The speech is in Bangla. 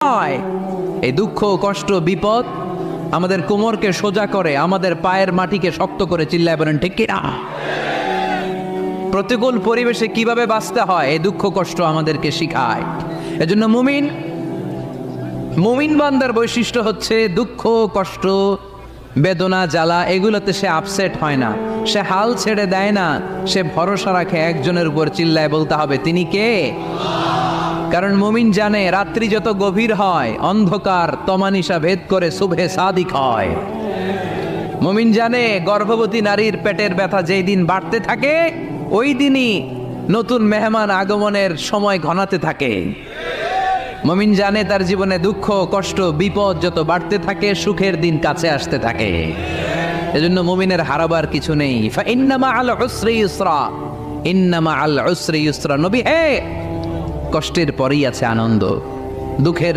হয়। এই দুঃখ, কষ্ট, বিপদ আমাদের কোমরকে সোজা করে, আমাদের পায়ের মাটিকে শক্ত করে। চিল্লায় বলেন ঠিক কিনা? প্রতিকূল পরিবেশে কিভাবে বাঁচতে হয় এই দুঃখ কষ্ট আমাদেরকে শিখায়। এজন্য মুমিন বান্দার বৈশিষ্ট্য হচ্ছে দুঃখ কষ্ট বেদনা জ্বালা এগুলোতে সে আপসেট হয় না, সে হাল ছেড়ে দেয় না, সে ভরসা রাখে একজনের উপর। চিল্লায় বলতে হবে তিনি কে? কারণ মুমিন জানে রাত্রি যত গভীর হয় অন্ধকার তমানিসা ভেদ করে সুবহে সাদিক হয়। মুমিন জানে গর্ভবতী নারীর পেটের ব্যথা যেই দিন বাড়তে থাকে ওই দিনই নতুন মেহমান আগমনের সময় ঘনাতে থাকে। মুমিন জানে তার জীবনে দুঃখ কষ্ট বিপদ যত বাড়তে থাকে সুখের দিন কাছে আসতে থাকে। এজন্য মুমিনের হারাবার কিছু নেই। ফাইন্না মাআল উসরি ইউসরা, ইন্না মাআল উসরি ইউসরা। নবী হে, কষ্টের পরেই আছে আনন্দ, দুঃখের